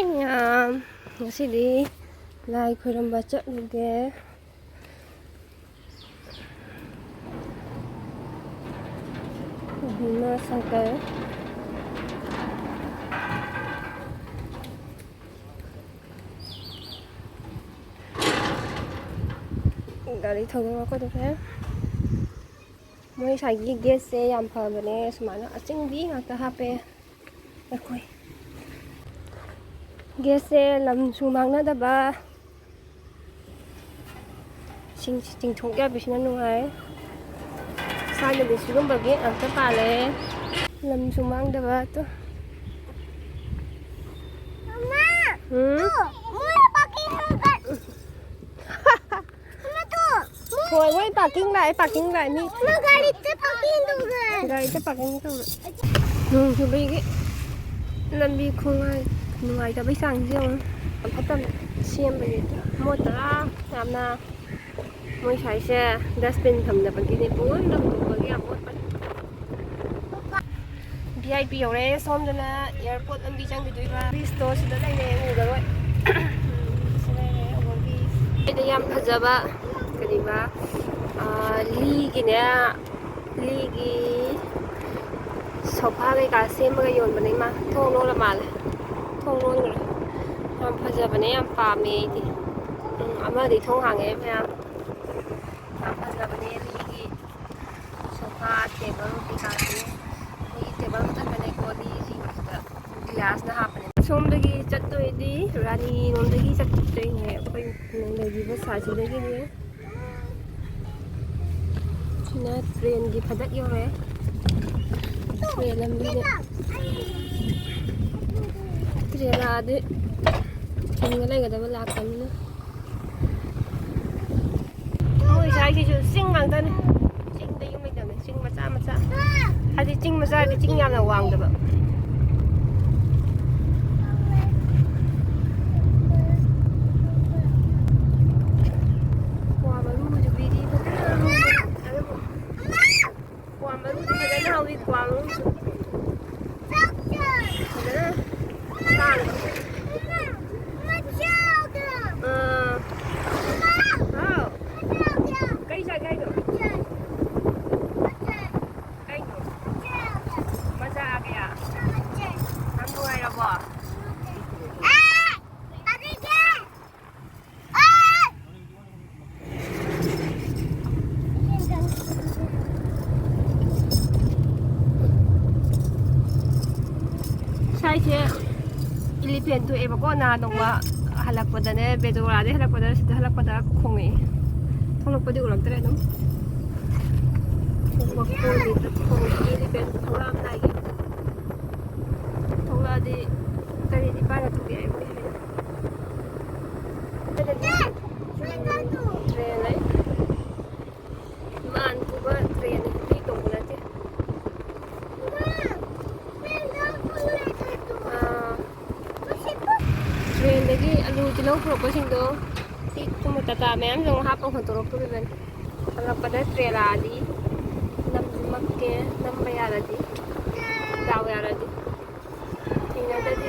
morning ma'am. Ngasidi lai khuramba chutluge. Bima Sankar. Gari thong ko được thế. Mới xài cái ghế xe làm phở bên này, mà nó chinh bí ngạc ta hape. Coi. Ghế xe làm sumang na ba. Chinh thong cái bị nó nuai. Sai là bị sugam bagi ang ta pale. Làm sumang ba to. Mama. Mua parking dekat. Thôi với parking lại mi. Mama gari te parking tu kan. Gari te parking tu. Chu bi cái lần bi không ai ngoài ta bị sang riêng. Phát tâm xem về một tara làm na. Mỗi sai xe dustbin thầm đập cái này bốn năm một cái một. VIP ở đây xong rồi là airport anh đi chăng cái và store sẽ đây này ngủ rồi. Đây là em thật ba cái gì ba ली की sofa के का same का योन बने मा थोंग लो माल थोंग लो người हम फजा बने हम पामे दी अमा दी थोंग हांगे मैम हम फजा बने ली की सोफा टेबल की का से ली टेबल मत बने को ली जी ग्लास ना हापने सोमदगी चत्तोइदी रानी नोंदगी चत्तोइने कोई नोंदगी बस साजिदगी ने Sina train di padat yo train lambi de train la de train la ga da la kan na moi sai chi chu sing mang ta ni sing de yum mai da sing ma cha ha di sing ma cha di sing yam la wang da ba Ilipian tu eba ko na dong ba halak pada ne bedora de halak pada khongi thong pada ulang tere dong thong ko ni thong ilipian thora na gi thora di kari di para tu bi ai train lai man ku ba train ni tong na te train lagi alu tinaw pro ko singdo ti tumutata ma'am jong hapong kontorok tu ben kalau pada train ladi nam makke nam bayar ladi daw ya ladi tinggal tadi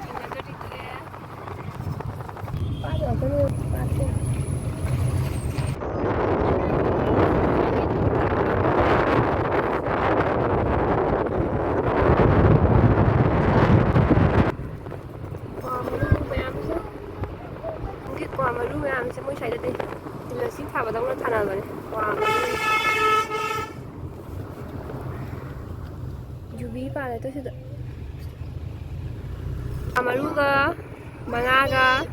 tinggal tadi tu ya pada tu pada sẽ mới xài đi là ship thả vào trong nó thả nào rồi wow Jubi pa này tôi sẽ Amaruga Mangaga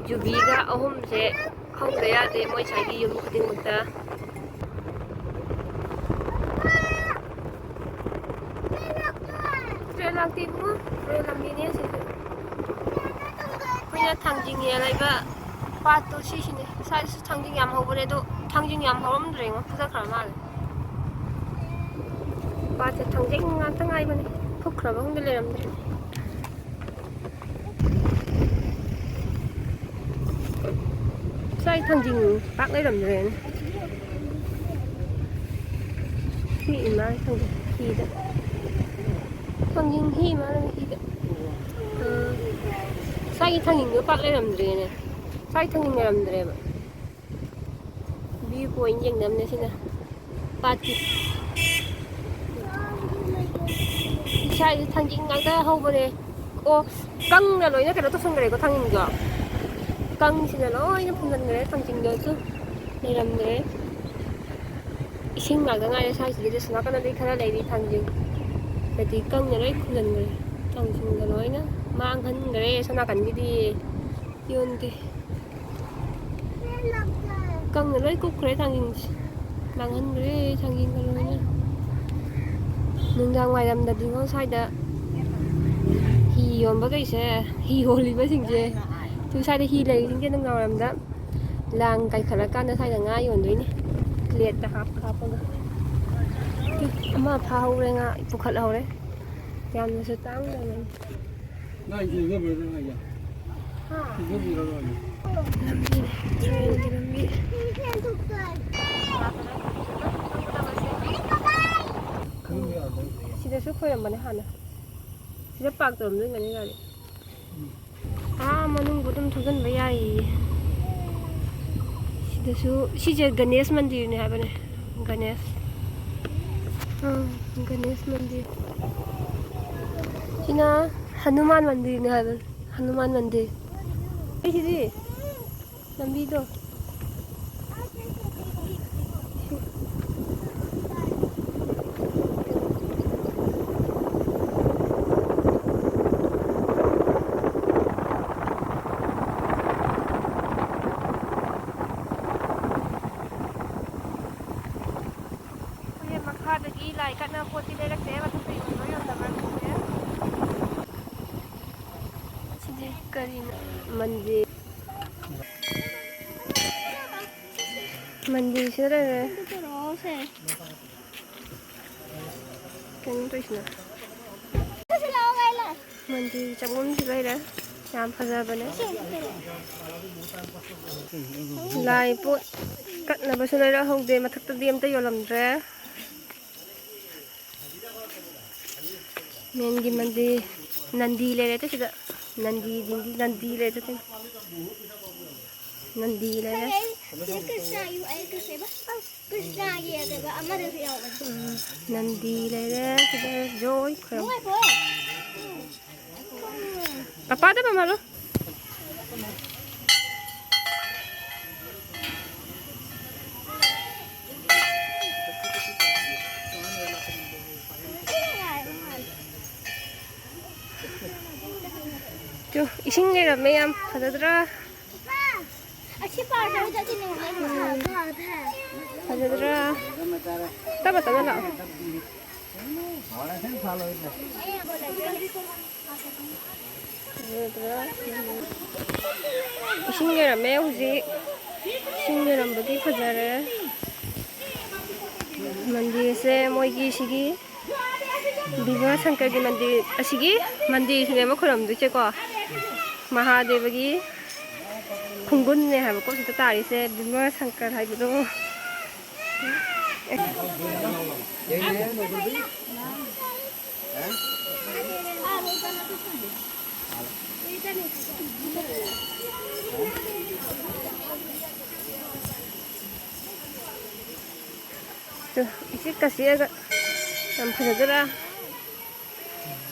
Jubiga ahum se không để để mỗi xài đi dùng cái một ta train lang tin mo train lang ini sih punya thang jingnya lại ba Pato 시시네. 사이즈 장징이 안 하고래도 장징이 안 하면 되는 거 부자 가만. 빠져 장징 같은 거 이번에 포크라고 흔들리는데. 사이즈 장징 빡 내려면 되네. khi mà thằng khi đó Thằng hi mà hi sai thằng nó bắt lên làm gì này sai thằng này làm gì mà view point yang nam này xin nè party sai thằng gì ngang ta hâu bên này ô căng là nói cái đó tôi phân cái có thằng gì cả căng xin là nói nó phân cái thằng gì nữa chứ này làm gì sinh ngang ta ngay sai chỉ để nó cái này khá là đầy đi thằng gì để tí căng nhà đấy không lần người thằng gì là nói nữa mang thân cái sao nào cần cái đi yun cái căng nhà đấy cũng cái thằng gì mang thân cái thằng gì là nói nữa nhưng ra ngoài làm đặt đi ngon sai đã hi yun bao cái xe hi yun đi vớiสิ่งgì thứ sai để hi lấy những cái nào làm đó làng cái khả năng nó sai là ngay yun đấy nè liệt đã hấp hấp rồi mà phao đây ngã phục khẩn hầu đấy làm nó sẽ tăng rồi này này gì cái gì này vậy cái gì đó rồi làm gì làm gì Sida su koy man hana sida pak tom ding ngani gari manung budum thugan bayai sida su sije Ganesh mandir ne habane Ganesh Ganesh mandir sina Hanuman mandir ne haban Hanuman mandir ei sidi lambi do makadagi lai kat na po tila lak te wat pe no yo ta ban ko ya sidi karina mandir sira re kan to isna mandir chamum sira re yam phaja bane lai po kat na ba sira ra hong de mathak ta diam ta yolam re Mengi mandi nandi le rete sida nandi dindi nandi le rete nandi le re nandi le re sida joy khram papa da mamalo Tuh, ising ni lah mayam, ada dera. Ada dera. Tapi tak ada lah. Ising ni lah mayam sih. Ising ni lah bagi fajar. Mandi se moigi sigi. Biba Shankar ki mandir asigi mandir sine ma khuram du che ko Mahadev gi khungun ne ha ko sita tari se Biba Shankar hai bu do tuh isi kasih agak sampai segera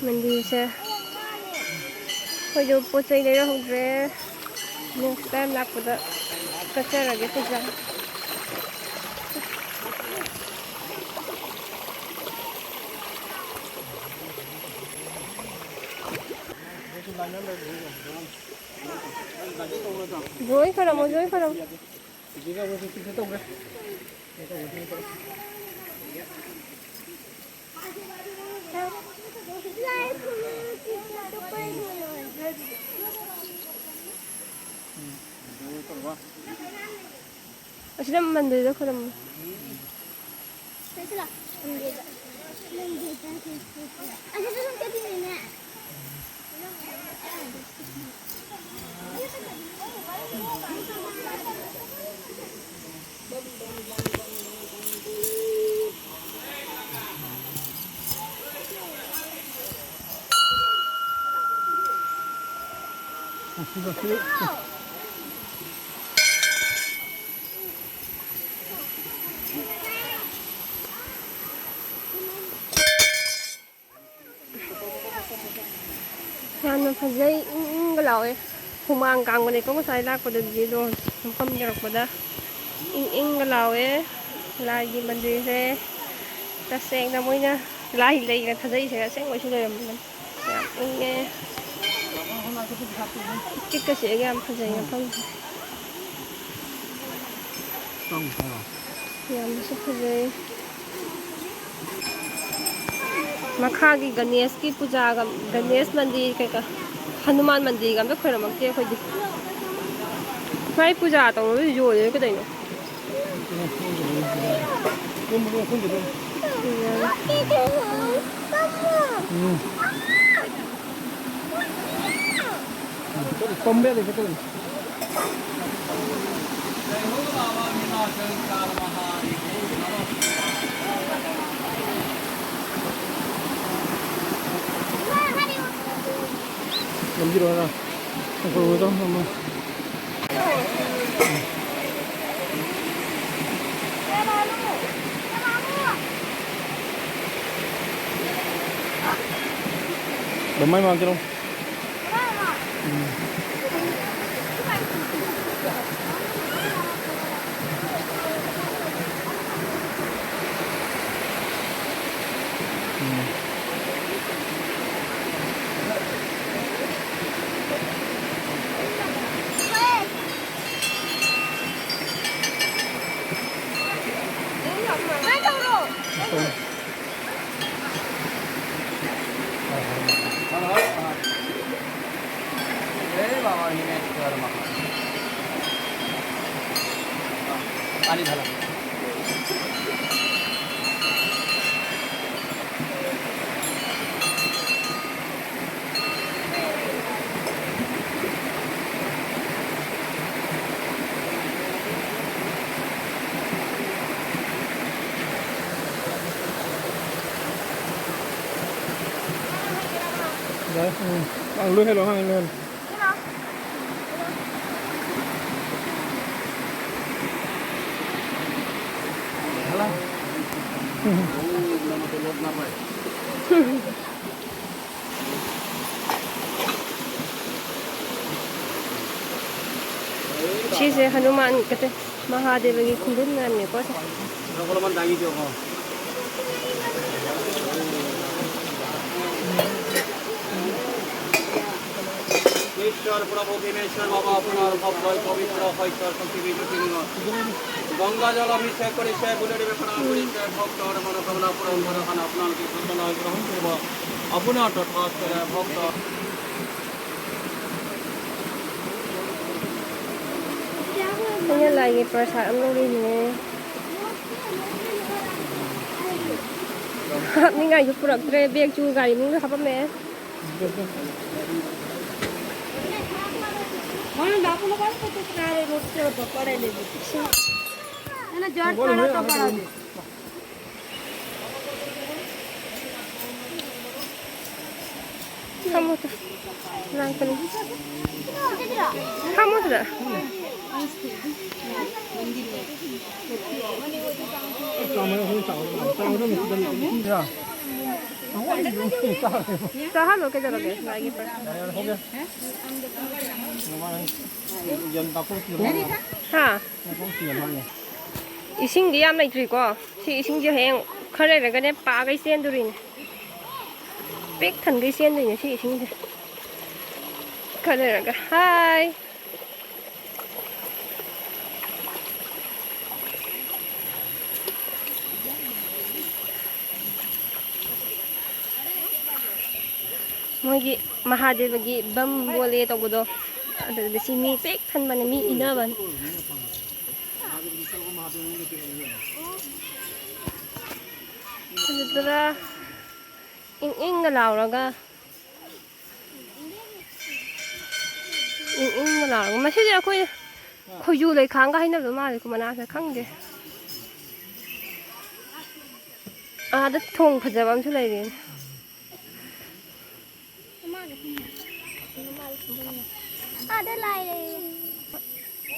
mandir se जो पोचै ले रहौरे next time लाग्दा कचरा लगे पूजा जोई खरम Asli mandir dah khram. Sila. Mandir. Asli tu sampai di mana? Yamna fazay galaw eh. Humang kang ko ko masay lak pada dito. Kam jarak pada. Ing galaw eh. Lagi bandi se. Taseng na mo na. Lahi lagi na fazay se seng mo sila man. Ya ing eh. Kik kasi agam fazay na pang. Yam sa fazay. Makhagi Ganesh ki puja ga Ganesh mandir ka Hanuman mandir ga khoi ram ke khoi di khai puja to ro yo le ka dai no Kombe de ko Mandir na. Ko ro mama. Damai mang kiro. पानी झाला Đấy, bằng lươn hay là hàng lươn? Sisi Hanuman kate Mahadev gi khundun ngan ne ko sa kalau man dangi jo ko ईश्वर प्रभु दिनेश्वर बाबा আপনার ভক্তই পবিত্র হইশ্বর পৃথিবী গঙ্গা জল অভিষেক করে সে বুলের বেখনা করে সে ভক্তর মনোকামনা পূরণ করে খান আপনার কি সন্তান গ্রহণ করব আপনার তথাৎ করে ভক্ত Kanya lagi perasaan mo rin eh. Ni nga yung purag tre beg chu gari mo ka pa me. Mana dapat lo kan foto kare road se pare le. Ana jot kara to para de. Kamu tuh. Nang kan. Kamu tuh. Sahal lo ke jalo ke lagi per. Ha. Ising di am nai tri ko. Si ising je heng khare la ga ne pa gai sen durin. Pek than gai sen durin si ising je. Khare la ga hi. Mogi Mahadev gi bam bole to bodo ada si mi pek than man mi inaban Sedra ing ngalaw raga ing ngalaw ma si ja khoi ju lai khang ga hai na ma ko mana sa khang de da thong phajabam chu lai rin Ada lain.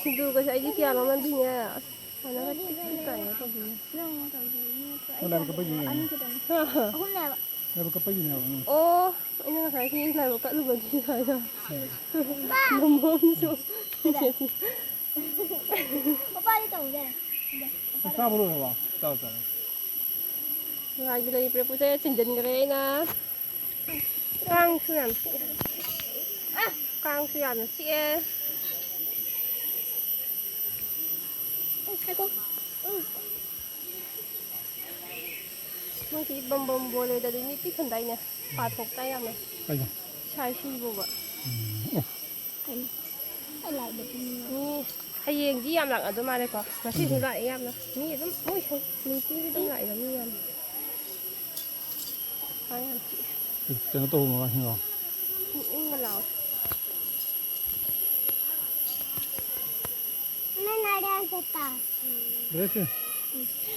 Sindu kasi ay di kaya naman din niya. Ano ka tayo ko din. Wala ka pa yun. Aku nak. Wala ka pa yun. Oh, ano na kaya hindi na ka lubag siya. Mamam so. Papa dito udah. Sa mo ba? Sa. Lagi lagi pre pusa sindan gare na. Kang suyan. Kang suyan si eh. Aku. Mang si bom bom bole da ni ti kan dai na. Pa thok tai am na. Ay. Chai shi bo ba. Ai lại được. Ni hayeng ji yam lang adu ma le ko. Ma si ni lại yam na. Ni dum oi sai ni ti dum lại da ni yam. Ai am chị. Tên nó tô mà anh hiểu. In mà lão. Mana ada seta. Đấy chứ.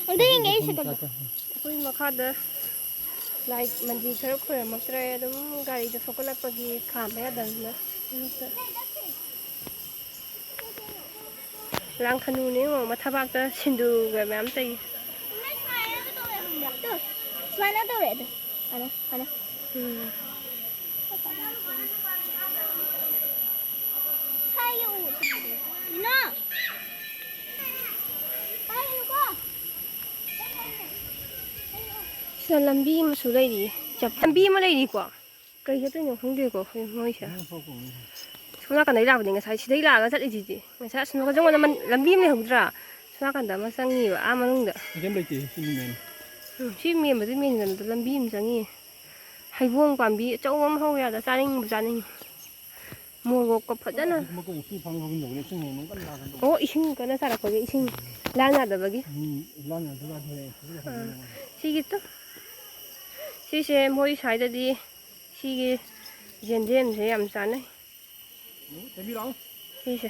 Udah yang guys sekarang. Koi makhada like mandi khar khore maktre dum gari da sokala pagi khame dan na. Lang khanu ni mo mathabak ta sindu ga mam tai. Tuh. Mana tuh red? Mana? Saya no. Ayo kok. Sa lambi ma su lai di. Chap lambi ma lai di kwa. Kai ga tu không được ko moi sa. Suna kan dai la ba ngai sai sidai la ga sat ji ji. Ngai sa suna ga jong na man lambi me hudra. Suna kan da ma sang ni ba a manung da. Cái đây chị xin mình. Chi me ma di me ngan da lambi ma sang ni. Hai vuông quan bi chau ngom hau ya da sa ning bu sa ning. Mo go ko pha na. Mà cũng khi phăng vào cái nhổ này xong rồi nó vẫn là cái Oh ising ka na sa ra ko ge ising. La na da ba gi. lan nhà thứ ba thôi. Si gitu. Si se moi sai da di. Si ge jen jen se am sa nai. Thấy biết đâu? Si se.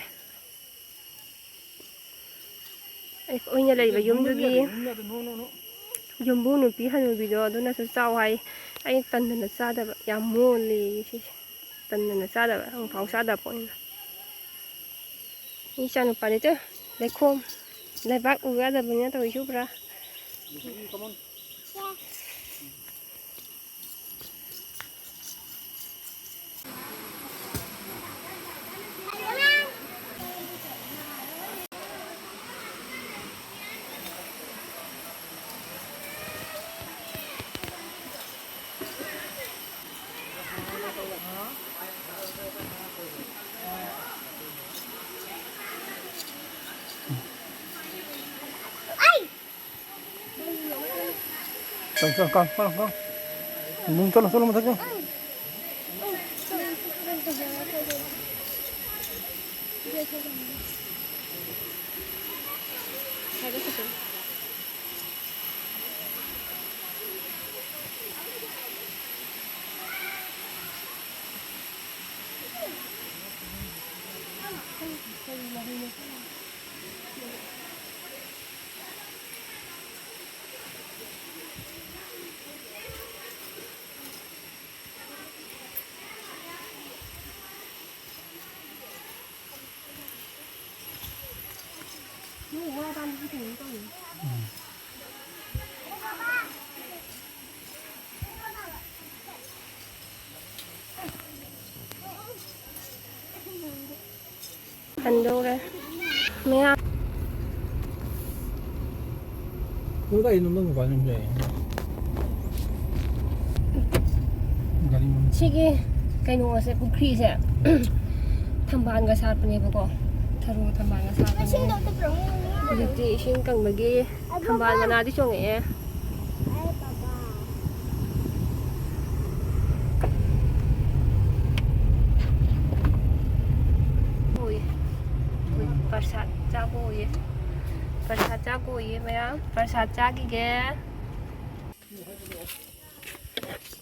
Ai ko nya lai ba yum du gi. Nó. Yum bu nu pi hanu bi do do na sa sau hai. Ai tan na sa da ba ya mo li si. Tan na sa da ba ang phau sa da po ni. Ni sa nu pa de tu. Lai khom. Lai bak u ga da ba nya to chu pra. Come on. Con. Mung tolong mata con. Hành đâu đây? Mẹ ăn. Cái đây nó không phải như vậy. Sige, kay nung sa pukri sa tambahan nga sa pa niya ko. Taro tambahan nga sa pa niya. Dito ising kang bagi tambahan nga natin siyong eh. Uy, persat jago ye. Persat jago ye maya. Persat jagi ge.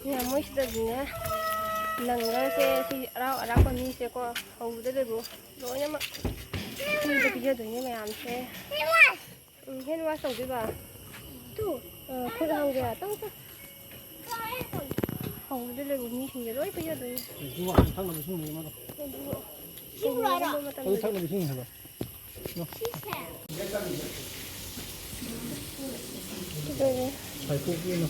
Ya mo isda niya. Nangga si rau ada kami se ko hau de bu lo nya ma ni de pije de nya am se hen wa song bi ba tu ko hau ga tong tu hau de bu mi sin de lo pije de Cái quả thằng nào xuống này mà. 어디 살로 무슨 해봐. 그래. 잘 뽑기는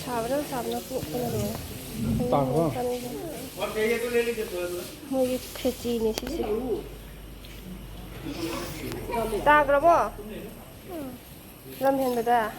사브는 사브나 뽑고는 따가. 뭐 이게 크레지네 시세. 따 그러고. 그럼 현대다.